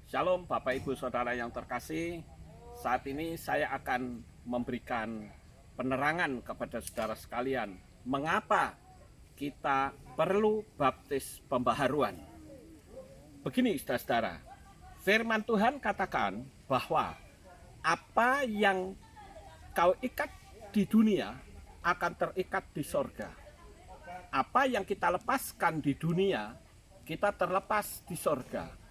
Shalom Bapak Ibu Saudara yang terkasih. Saat ini saya akan memberikan penerangan kepada saudara sekalian mengapa kita perlu baptis pembaharuan. Begini saudara-saudara, firman Tuhan katakan bahwa apa yang kau ikat di dunia akan terikat di sorga. Apa yang kita lepaskan di dunia, kita terlepas di sorga.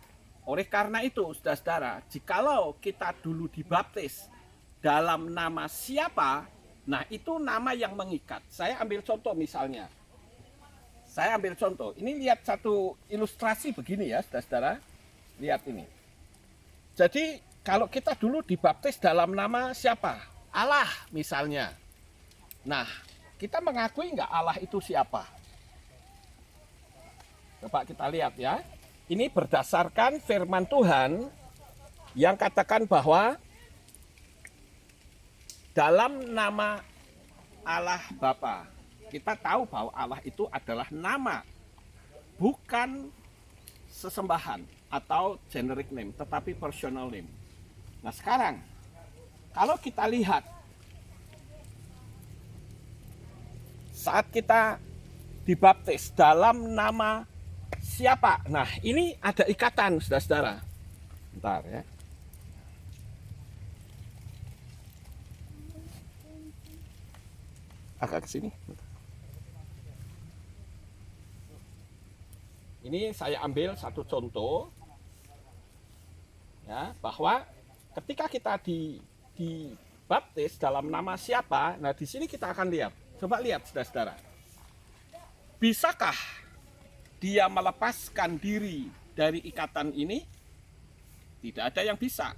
Oleh karena itu, saudara-saudara, jikalau kita dulu dibaptis dalam nama siapa, nah itu nama yang mengikat. Saya ambil contoh misalnya. Ini lihat satu ilustrasi begini ya, saudara-saudara. Lihat ini. Jadi, kalau kita dulu dibaptis dalam nama siapa? Allah misalnya. Nah, kita mengakui nggak Allah itu siapa? Coba kita lihat ya. Ini berdasarkan firman Tuhan yang katakan bahwa dalam nama Allah Bapa, kita tahu bahwa Allah itu adalah nama, bukan sesembahan atau generic name, tetapi personal name. Nah sekarang, kalau kita lihat, saat kita dibaptis dalam nama siapa? Nah, ini ada ikatan, saudara-saudara. Bentar ya. Agak ke sini. Ini saya ambil satu contoh ya, bahwa ketika kita dibaptis dalam nama siapa, nah di sini kita akan lihat. Coba lihat, saudara-saudara. Bisakah dia melepaskan diri dari ikatan ini? Tidak ada yang bisa.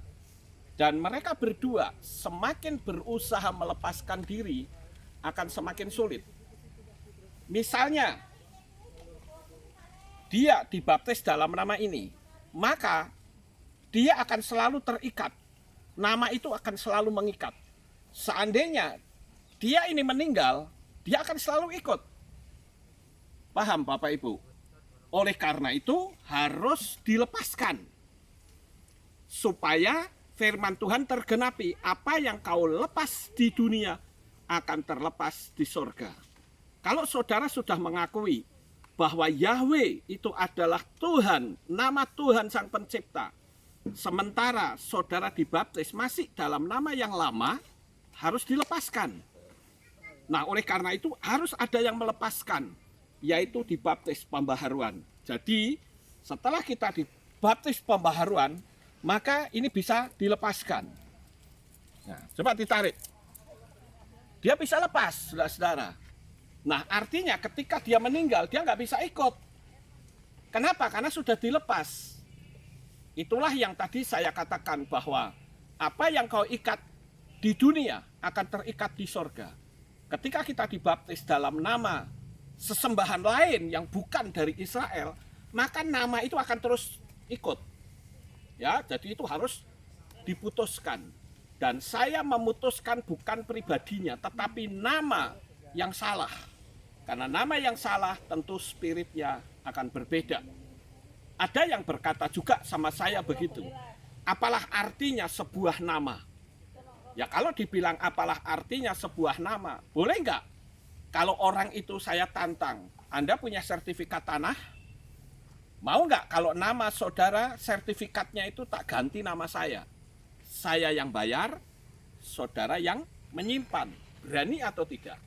Dan mereka berdua semakin berusaha melepaskan diri akan semakin sulit. Misalnya, dia dibaptis dalam nama ini, maka dia akan selalu terikat. Nama itu akan selalu mengikat. Seandainya dia ini meninggal, dia akan selalu ikut. Paham Bapak Ibu? Oleh karena itu harus dilepaskan supaya firman Tuhan tergenapi. Apa yang kau lepas di dunia akan terlepas di sorga. Kalau saudara sudah mengakui bahwa Yahweh itu adalah Tuhan, nama Tuhan Sang Pencipta, sementara saudara dibaptis masih dalam nama yang lama, harus dilepaskan. Nah oleh karena itu harus ada yang melepaskan, yaitu dibaptis pembaharuan. Jadi setelah kita dibaptis pembaharuan, maka ini bisa dilepaskan. Nah, coba ditarik. Dia bisa lepas, saudara-saudara. Nah artinya ketika dia meninggal, dia nggak bisa ikut. Kenapa? Karena sudah dilepas. Itulah yang tadi saya katakan bahwa apa yang kau ikat di dunia akan terikat di sorga. Ketika kita dibaptis dalam nama sesembahan lain yang bukan dari Israel, maka nama itu akan terus ikut. Ya, jadi itu harus diputuskan. Dan saya memutuskan bukan pribadinya, tetapi nama yang salah. Karena nama yang salah tentu spiritnya akan berbeda. Ada yang berkata juga sama saya begitu. Apalah artinya sebuah nama? Ya kalau dibilang apalah artinya sebuah nama, boleh nggak? Kalau orang itu saya tantang, Anda punya sertifikat tanah? Mau nggak kalau nama saudara sertifikatnya itu tak ganti nama saya? Saya yang bayar, saudara yang menyimpan. Berani atau tidak?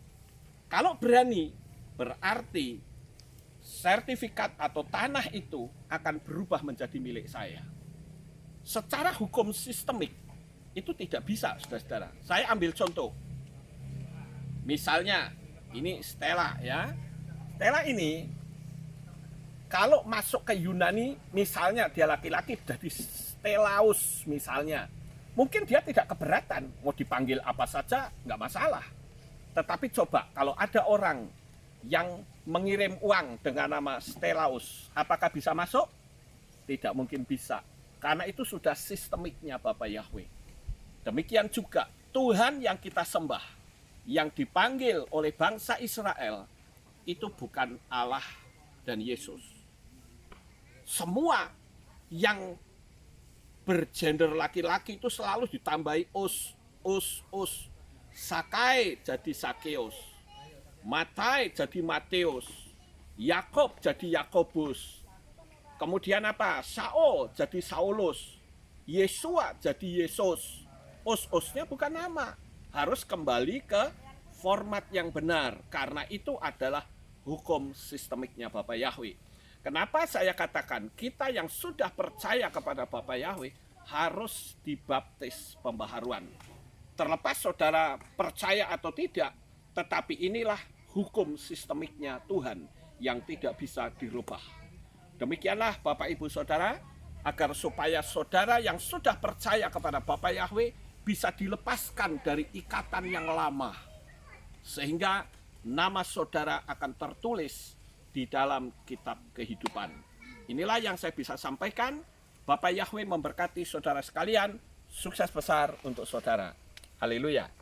Kalau berani, berarti sertifikat atau tanah itu akan berubah menjadi milik saya. Secara hukum sistemik, itu tidak bisa, saudara-saudara. Saya ambil contoh. Misalnya, ini Stella ya. Stella ini kalau masuk ke Yunani, misalnya dia laki-laki jadi Stelaus misalnya, mungkin dia tidak keberatan, mau dipanggil apa saja nggak masalah. Tetapi coba kalau ada orang yang mengirim uang dengan nama Stelaus, apakah bisa masuk? Tidak mungkin bisa, karena itu sudah sistemiknya Bapak Yahweh. Demikian juga Tuhan yang kita sembah, yang dipanggil oleh bangsa Israel, itu bukan Allah dan Yesus. Semua yang bergender laki-laki itu selalu ditambahi us. Sakai jadi Sakeus, Matai jadi Mateus, Yakob jadi Yakobus. Kemudian apa? Saul jadi Saulus, Yesua jadi Yesus. Us-usnya bukan nama, harus kembali ke format yang benar, karena itu adalah hukum sistemiknya Bapa Yahweh. Kenapa saya katakan kita yang sudah percaya kepada Bapa Yahweh harus dibaptis pembaharuan. Terlepas saudara percaya atau tidak, tetapi inilah hukum sistemiknya Tuhan yang tidak bisa dirubah. Demikianlah Bapak Ibu Saudara, agar supaya saudara yang sudah percaya kepada Bapa Yahweh bisa dilepaskan dari ikatan yang lama, sehingga nama saudara akan tertulis di dalam kitab kehidupan. Inilah yang saya bisa sampaikan. Bapa Yahweh memberkati saudara sekalian. Sukses besar untuk saudara. Haleluya.